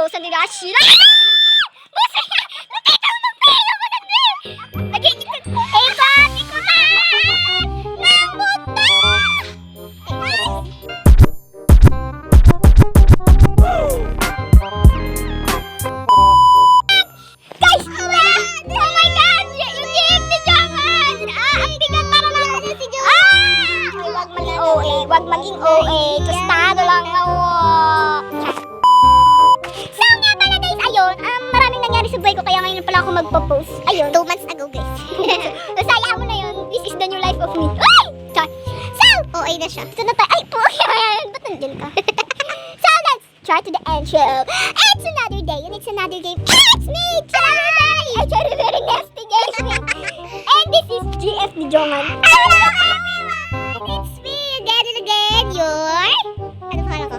utusan nila sila. Wag maging OA, tostado lang ako. So nga pala guys, ayun, maraming nangyari sa buhay ko kaya ngayon pala ako magpo-post. Ayun, 2 months ago guys. So sayaan mo na yun, this is the new life of me. Ay! So, OA na siya. So na tayo, ay po, yan, ba't nandyan ka? So let's try to the end show. It's another day and it's another game. It's me, Cherry! I try to very nasty game. And this is GF ni Jongan. It's me again and again, your... Ano pangalan ko?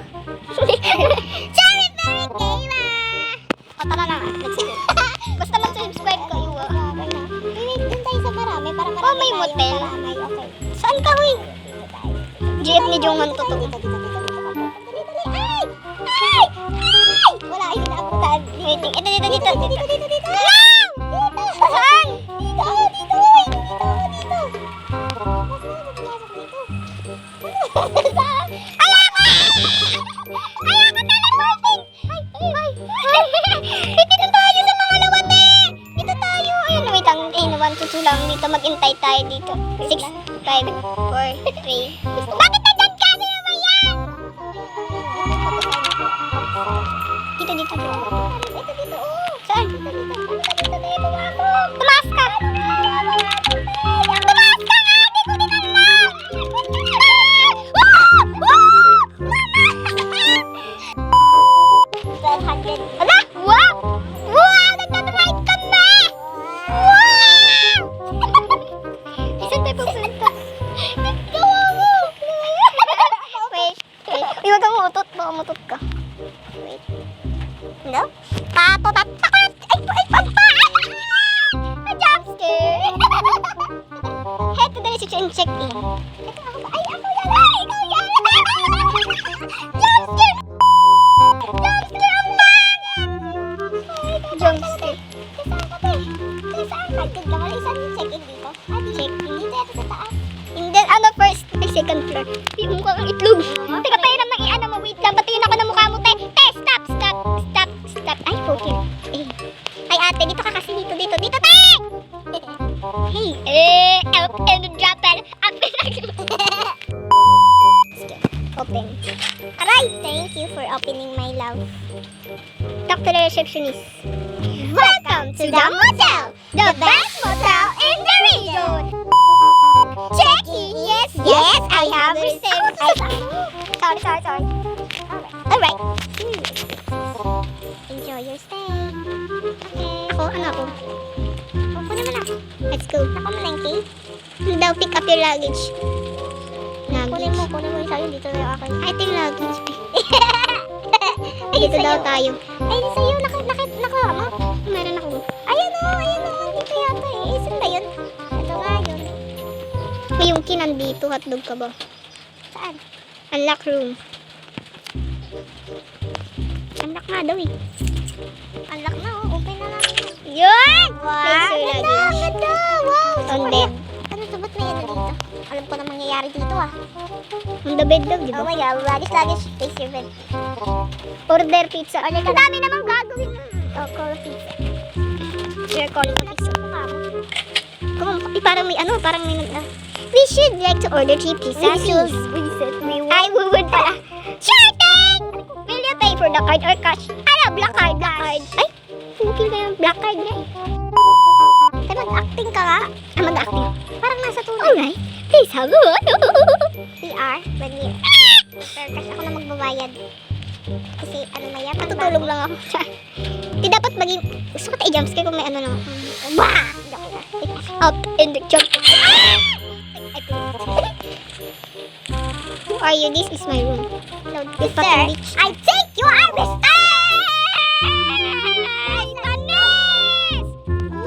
Cherry Berry Gamer! O, tara na nga. Let's go. Basta mag-subscribe kayo. Wait, dun tayo sa marami. Para marami may tayo. motel. Marami, okay. Saan ka, huy? GF ni Jongan to. Ay! Ay! Ay! Wala, hindi na abutan. Waiting. Ito. Dito! Saan? Dito! Dito tayo sa mga lawate. Dito tayo. Ayun, wait lang. 1, 2 lang. Dito mag-intay tayo dito. 6, 5, 4, 3. Bakit nandyan ka? Sino ba yan? Dito. Dito, oh. Saan? Dito tayo pumasok. Tumaas ka. Tumaas ka nga. Hindi ko din alam. Ala! Wow! Wow! Nagtatride kami! Wow! Saan tayo pupunta? Wait. Uy, wag kang umutot. Baka umutot ka. Wait. No? Tato! Ay, jumpscare! Head to the research and check-in. Ay, ako yan! Ay, ikaw yan! Jumpscare! Jumpscare ang pangit! Jumpscare. Saan ka? Good ka pala. Saan yung check-in dito? Check-in dito yata sa taas. Hindi, first, ay, second floor. Yung mukha kang itlog. Teka, pahiram ng i-ano mo. Wait lang, patingin ako ng mukha mo, te. Te, stop. Ay, okay. Ay, ate, dito ka kasi. Dito, te! Hey, up and drop it. Up and open. Aray, thank you for opening my love. Talk to the receptionist. Welcome to the motel, the best motel in the region. Checking, yes, I have received. Sorry. Alright. Enjoy your stay. Ako. Opo naman ako. Let's go. Ako mo na yung key. Daw, pick up your luggage. Kunin mo yung sa'yo. Dito na yung akin. Ay, ito yung luggage. Ay, Dito sa'yo. daw tayo. Ay, di sa'yo. Nakuha mo. Meron ako. Ayan o. Dito yata eh. Isin ba yun? Ito nga yun. May yung kinandito. Hotdog ka ba? Saan? Unlock room. Unlock nga daw eh. Unlock na oh. Open na lang. Yun! Wow. Place your luggage. Ganda. Wow. On bed. Ano to? Ba't may ano dito? Alam ko na mangyayari dito ah. On the bed daw, di Oh ba? my God. Luggage. Place your bed. Order pizza. Order ka. Ang dami namang gagawin na. Oh, call a pizza. You're calling a pizza. Mukha mo. Parang may we should like to order 3 pizza, please. Ay, we would pala. Sure thing! Will you pay for the card or cash? Ano, black card. Ay, fukil na yung black card na eh. Eh, mag-acting ka nga. Mag-acting. Parang nasa tunay. Alright, please have a PR, when we... Pero kasi ako na magbabayad. Kasi ano na yan? Matutulog lang ako. Di dapat maging... Gusto ko tayo jumpscare kung may ano lang. Wah! Up in the jump. Who are you? This is my room. No, With sir, fucking bitch. I think you are mistaken! Tanis!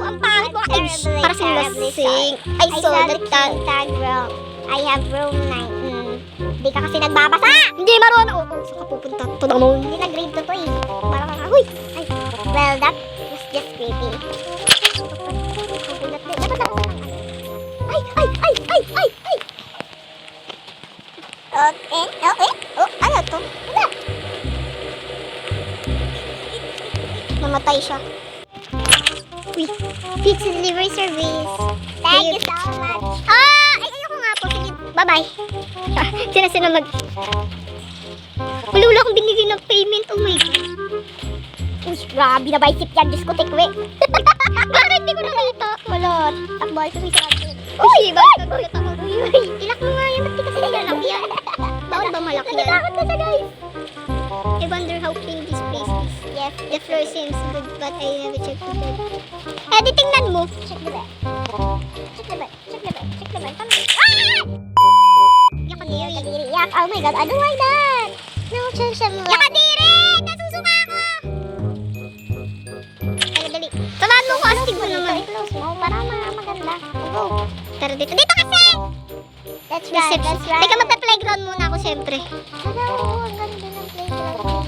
Ang pangit mo. Ay, Terribly, para sa terribly lasing. sorry. I saw that tag. tag wrong. I have room 9. Hindi ka kasi nagbabasa! Hindi marunong. Oo, saan ka pupunta? To the moon. Hindi na grade to to eh. Parang Uy! Ay, well, that was just creepy. Dapat ako sa Ay! Ay! Ay! Ay! Ay! Ay! ano to? Wala. Namatay siya. Uy! Pizza delivery service. Thank you so much. Ay, ayoko nga po. Sige, bye-bye. Sino mag... Wala akong binigay ng payment. Oh my God. Uy, grabe na ba isip yan? Diyos ko, tikwe. Bakit di ko nakita? Kulot. Takbol, sumisarap. Uy, bakit nagulat ako? Uy, ilak mo nga yan. Ba't di kasi nilalak yan? Bawal ba malaki yan? Natatakot na siya, guys. I wonder how clean this place is. Yes, The floor seems good, but I never checked the bed. Eh, di tingnan mo. check the bed. Check the bed. Check the bed. Check the bed. Tama. Yak kadiri. Kadiri. Yak. Oh my God, I don't like that. No, check siya mo. Yak kadiri! Nasusuka ako! Dali. Samahan mo ko. Astig mo naman. I-close mo para maganda. Go. Tara dito. Dito kasi! That's right. Reception. That's right. Teka, magpa-playground muna ako, syempre. Hello, ang ganda ng playground.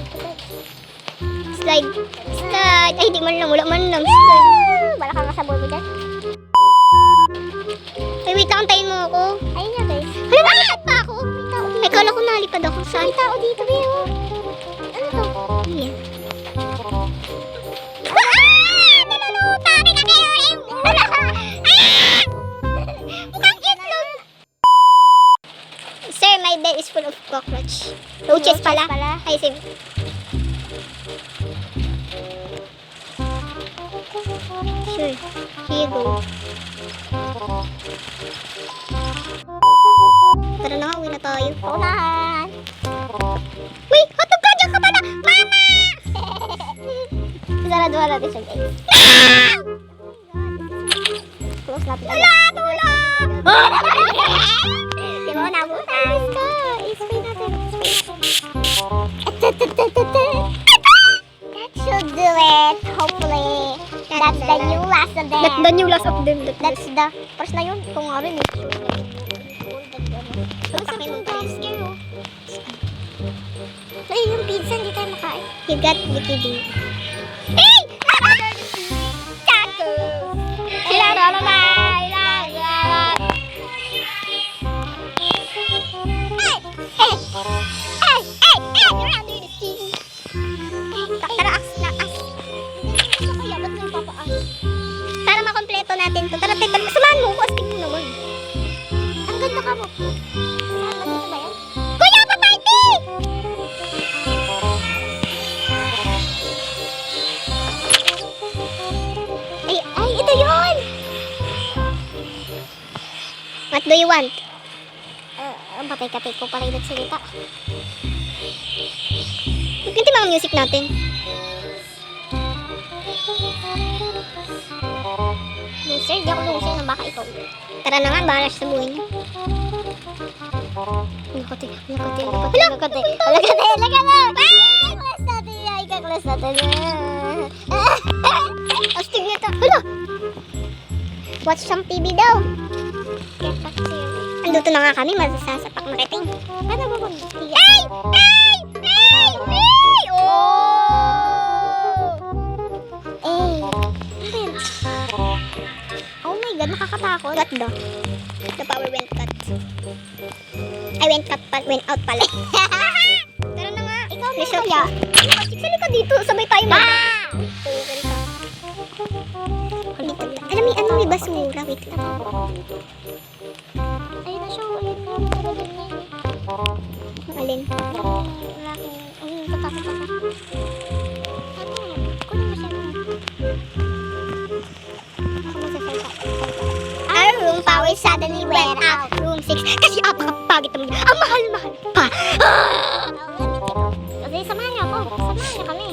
Slide. Slide. Ay, di man lang. Wala man lang. Slide. Wala kang kasabol mo dyan. Ay, wait lang. Antayin mo ako. Ayun nga, guys. Hala, nalipad pa ako. Ay, kala ko nalipad ako. Saan? May tao dito, Beo. Ano to? Ayan. Nalulupa rin na kayo. Mukhang cute lang. Sir, my bed is full of cockroach. Roaches pala. Ay, save. Sure. Here you go. Tara na nga, uwi na tayo. Paunahan. Wait, hotdog ka dyan ka pala! Mama! Saraduhan natin siya, guys. Close natin. Wala! Tulong! Di mo nabutan. Spray natin. That should do it. Hopefully. That's the new last of them. That's the new last of them. That's the first na yun. Kung nga rin eh. Ayun yung pizza, hindi tayo makain. You got Vicky D. Hey! Taco! La la la la la la. Hey! Hey! Hey! Hey! You're under the sea. Tara, as na as. Kaya ba't may papaas? Para makompleto natin to. Tara, tara, samahan mo ko. Astig mo naman. Ang ganda ka mo. Saan ba dito ba yan? Kuya, pa-party! Ay, ito yun! What do you want? Ang patay-katay ko pala yung nagsalita. Ganti mga music natin. Loser, di ako loser na baka ikaw. Tara na nga, bahala siya sa buhay niya. Lakate. Class natin yan. Ika-class natin. Astig nito. Hala! Watch some TV daw. Get back to your way. Anduto na nga kami, masasapak na kiting. Ano ba bang Hey! Hey! Hey! Hey! Oh! Oh my God, nakakatakot. What the? The power went cut. I went out pala. Tara na nga. Ikaw na Resort kaya. Sali ka dito, sabay tayo mag... Dito. Alam mo, ano may basura. Wait lang. Ayun na siya. Ayun na. Ayun na. Ang alin? Ayun, tatakot ako. Kunin mo siya. Our room power suddenly went out. Room 6. Kasi apakapagit naman. Ang mahal-mahal pa. Kasi samahan niyo ako. Samahan niyo kami.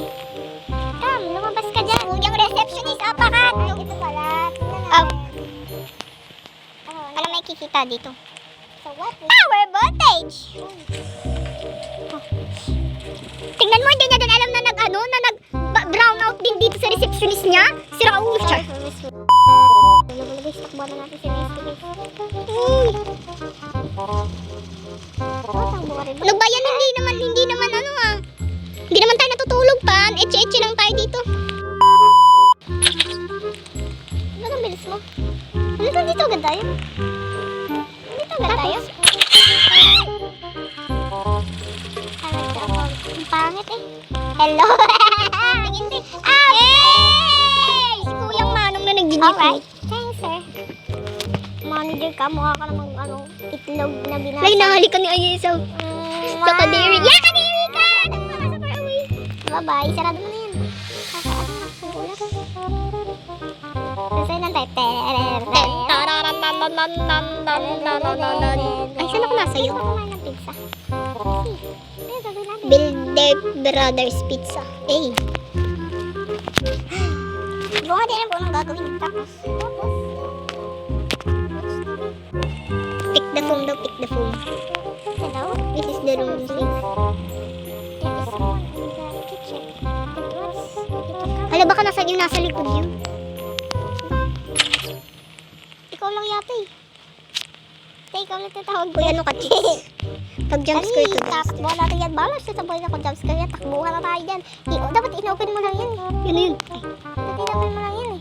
Come, lumabas ka dyan. Yung receptionist, apakat. Ito pala. Wala may kikita dito. So what? Power voltage! Tingnan mo, hindi niya din alam na nag-brown out din dito sa receptionist niya. Sira ulo siya. Guys, takbo na natin si Misty, guys. Ano ba yan? Hindi naman ano ah. Hindi naman tayo natutulog pa. Eche-eche lang tayo dito. Ba't ang bilis mo? Ano dito agad tayo? Dito agad tayo? Ang pangit eh. Hello! Tingin din. Hey! Si Kuyang Manong na nag-video. Alright. Thanks, sir. Manager ka, mukha ka namang itlog na binasa. Lay, nahalikan ni Ayesa. Sa kadiri. Yeah, kadiri ka! Super away. Bye-bye. Sarado mo na yan. Kakaano na. Nagulat. Nasa'y lang tayo. Ay, saan ako nasa iyo? Gusto ko kumain ng pizza. Sige, gagawin natin. Builder Brothers Pizza. Eh. Buka din po nang gagawin. Tapos. Pick the foam daw, pick the foam. Hello? This is the room 6. There is someone in the kitchen. But what's it? Hala, baka nasa likod yun. Ikaw lang yata eh. Ikaw lang tatawag ko. Uy, ano ka, chicks? Pag jump scare to guys. Takbo natin yan. Balas sa sabay na kung jump scare yan. Takbuhan na tayo dyan. Dapat in-open mo lang yan eh. Yun na yun. Ay. Dapat in-open mo lang yan eh.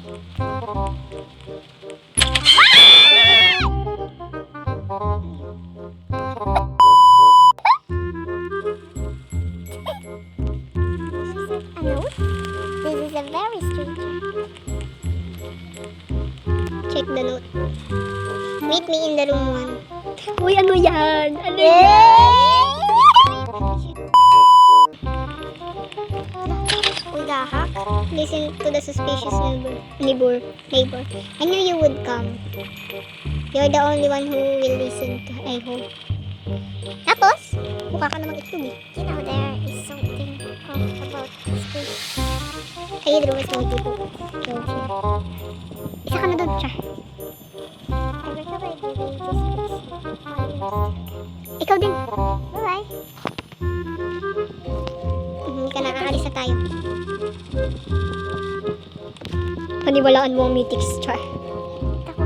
Ano? This is a very strange. Check the note. Meet me in the room 1. Uy, ano yan? Ano yan? Uy, gahak. Listen to the suspicious neighbor. I knew you would come. You're the only one who will listen to. I hope. Tapos, mukha ka namang itlog eh. You know, there is something off about this place. Ay, the room is going to go. Isa ka na doon, Char. I recovered giving this place. Ikaw din. Bye-bye. Hindi ka na, aalis na tayo. Paniwalaan mo ang mythics, Char. Takbo.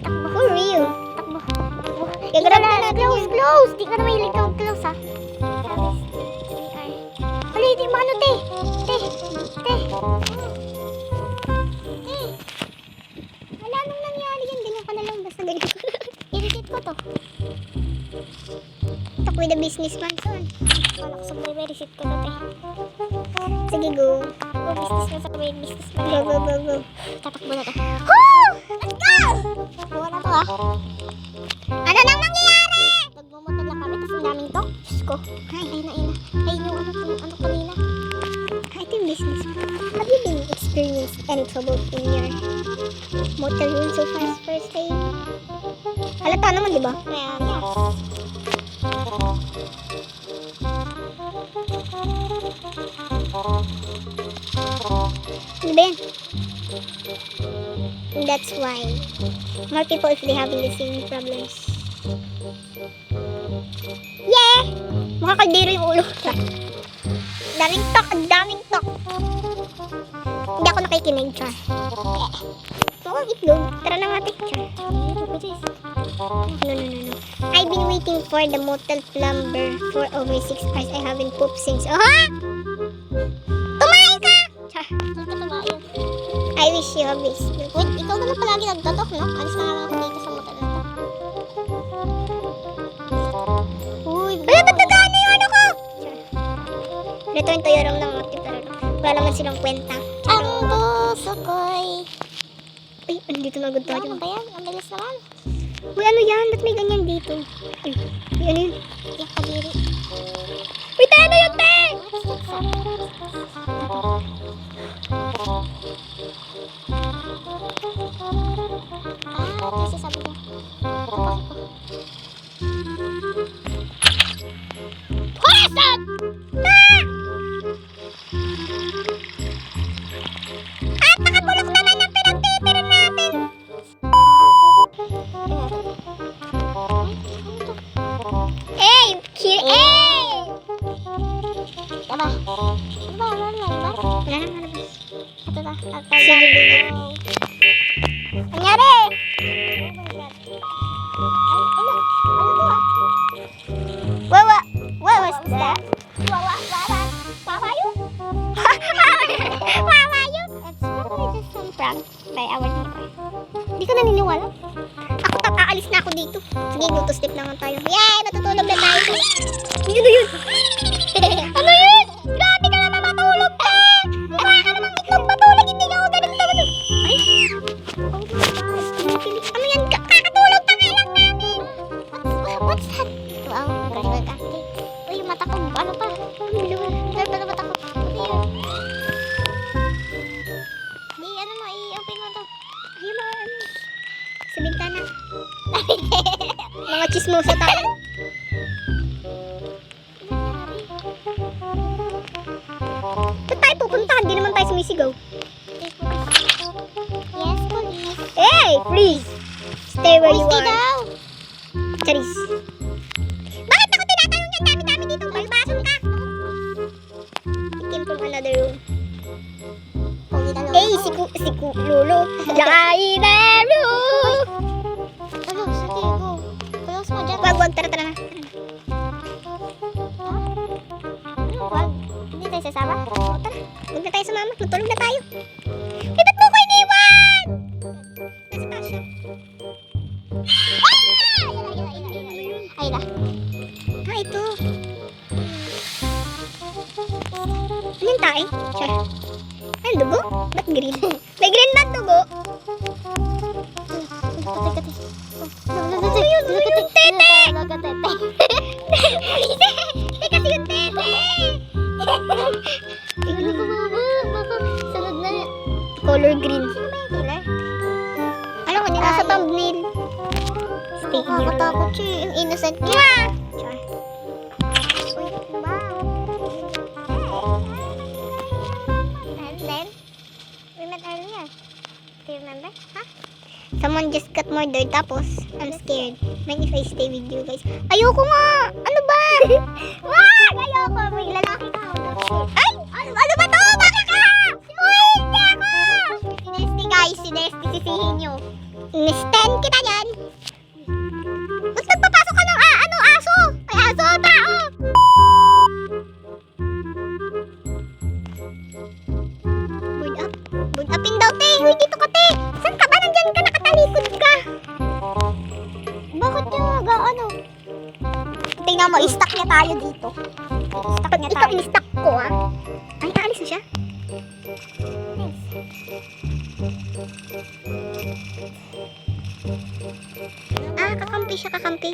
Takbo. For real. Takbo. Takbo. Gagrab na natin Close, yun. close. Di ka na mahilig kang close, ha? Hala, hindi mo ano, te. Te. Wala nang nangyari yan. Ganyan ka na lang. Basta ganyan. I-reset ko to. Talk with the businessman, son. Wala ko sa may reset ko to, te. Sige, go. Takbo, business na sa may business na. Go, go, go, go. Tatakbo na to. Woo! Let's go! Takbo na to, ha? Ano nang mangyayari? Nagmumotor lang kami, tapos ang daming to. Diyos ko. Ay, na. Ay, yung ano kanina. Ito yung businessman. Have you been experienced any trouble in your motel room so far as first day? Halata naman, di ba? Kaya, yes. Ano ba yan? That's why more people if they having the same problems. Yeah! Makakaldero yung ulo. Daming talk, daming talk. Hindi ako nakikinig, Char. Oo, itlog. Tara na natin, Char. No. I've been waiting for the motel plumber for over 6 hours. I haven't pooped since. Oh, ha? Tumain ka! Char. Ito ba yun? I wish you have this. Wait, ikaw naman palagi nagtatok, no? Alis na nga lang ako dito sa motel na to. Uy, Wala, ba't nagkano yung ano ko? Return to your room lang, Martin. Pero wala naman silang kwenta. ang puso ko'y... Uy, andito na agad tayo. Ano ba yan? Ang bilis naman. Uy, ano yan? Ba't may ganyan dito? Uy, ano yun? Yak kadiri. Uy, tayo na yun, te! Ito yung sabi niya. Horasan! Na! At nakabulok naman yung pinagtitiran natin. Eh! Tama. Wala na. Wala nang malabas. Ito na. Sige. Nangyari! Ano to ah? What was that? Wawa yun? Mama prank by our neighbor. Hindi ka naniniwala? Ako aalis na ako dito. Sige, go to sleep na nga tayo. Yay! Matutulog na tayo. Yun na yun. Ano yun? Grabe ka naman matulog ka! Mukha ka namang itlog matulog. Hindi ka ako ganun naman. Ay! Oh my God. Ano yan? Kakatulog pa nga lang namin. What's that? Wow, galing ka. Uy, yung mata ko. Ano pa? Ano pa mata ko? Ano yun? Di, ano mo? I-open mo to. Ayun mo. Sa bintana. Mga chismosa tayo. Ba't tayo pupunta? Hindi naman tayo sumisigaw. Yes, police. Hey! Freeze! Stay where you Stay are. daw. Charis. Bakit ako tinatanong yan? Dami-dami dito. Balbason ka. It came from another room. Pogi na Hey, si Lolo. Lainero! Ano, sige, go. Close mo dyan. Wag, tara na. Ano, wag. Hindi tayo sasama? O, tara. Huwag na tayo sumama. Matulog na tayo. Eh, ba't mo ko iniwan? Nasa pa siya. Ay na. Ah, ito. Anong tae? Siya. Anong dugo? Ba't green? May green na dugo. Kati. Ano yun? Tete! Tete. Tete kasi yung tete. Ano ko baka sunod na. Color green. Sino ba yung killer? Alam ko, di nasa thumbnail. Stay here. Nakakatakot siya. Yung innocent niya. Yeah! Wait, wow. And then, we met earlier. Do you remember? Huh? Someone just got murdered tapos I'm scared. Mind if I stay with you guys? Ayoko nga! Ano ba? Wag! Ayoko! May lalaki ka. Ay! Ano ba to? Bakit ka? Uy! Hindi ako! Si Nesty guys, si Nesty sisihin nyo. Nisten kita yan. Ba't nagpapasok ka ng aso? Ay aso, tao! Board up. Board upin daw, te. Uy, dito ka, te. Saan ka ba? Nandyan ka, nakatalikod ka. Bakit yung ano? Tingnan mo, i-stack niya tayo dito. Stack niya Ikaw, tayo. in-stack ko, ha? Ay, aalis na siya. Kakampi siya, kakampi.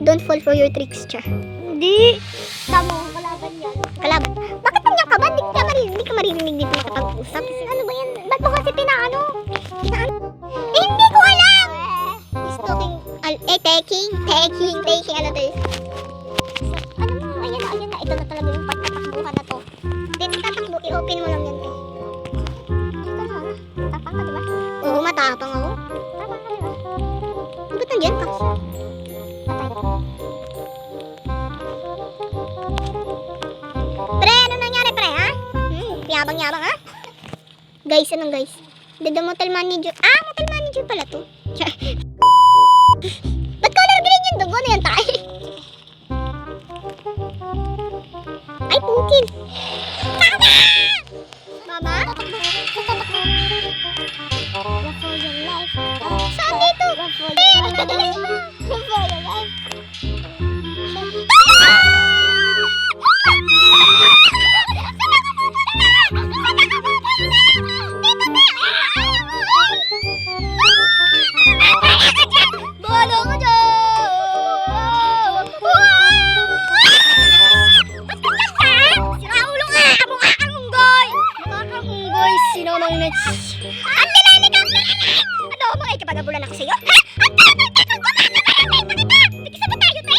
Don't fall for your tricks, cha. Hindi. Tamo, kalaban yan. Kalaban. Bakit nandiyan ka ba? Hindi ka maririnig dito makapag-usap. Ano ba yan? Ba't mo kasi pinaano? Eh, hindi ko alam! He's talking. Taking. Ano to? Ano mo? Ayan na. Ito na talaga yung pagtatakbuhan na to. Hindi, tatakbo. I-open mo lang yan, te. Ito na. Tapang ka, diba? Oo, matapang ako. Tapang ka, diba? Ba't nandiyan ka? Patay. Pre, ano nangyari, pre, ha? Yabang-yabang, ha? Guys, anong guys? The motel manager. Motel manager pala to. Ba't color green yung dugo na yan, tayo? Ay, pukin. Mama? Go for your life. Saan dito? Go for your life. Go for your life. Bolo ko dyan! Ba't ka dyan ka? Sira ulo nga! Mukha kang unggoy! Mukha kang unggoy, sinonong na... Ang lilalig! Ano, mga ikapagabulan ako sa'yo? Ha? Ang tagal kang gumamalayan! Pakita! Tigisa ba tayo, te?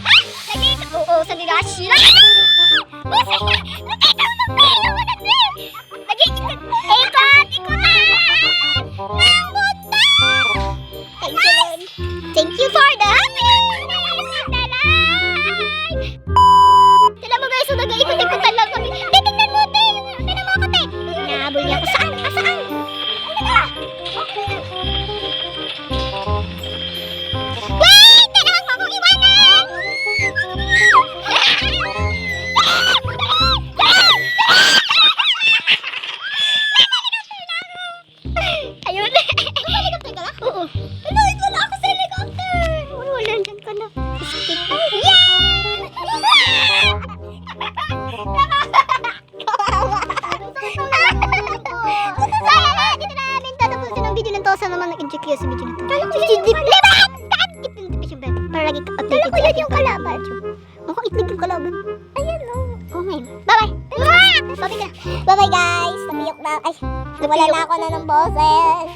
Ha? Nagigit! Oo, sa nilashi lang! Busa niya! Nakita mo ng pelo mo na din! Nagigit! Ikot! Ikutan! Nambutan! Thank you for the Tila mo guys, so nag-iikot-ikutan lang kami. Tingnan mo, te! Tingnan mo ako, te! Nahabol niya ako. Saan? Saan? Wait! Tingnan mo akong iwanan! saan naman nag-inject yun sa video na to? Kala ko yun yung kalaban! Para lagi updated. Kala ko yun yung kalaban. Mukhang itlog yung kalaban. Ayan o. Oh my. Bye-bye! Sabi ka. Bye-bye guys. Napiyok na. Ay, wala na ako na ng boses.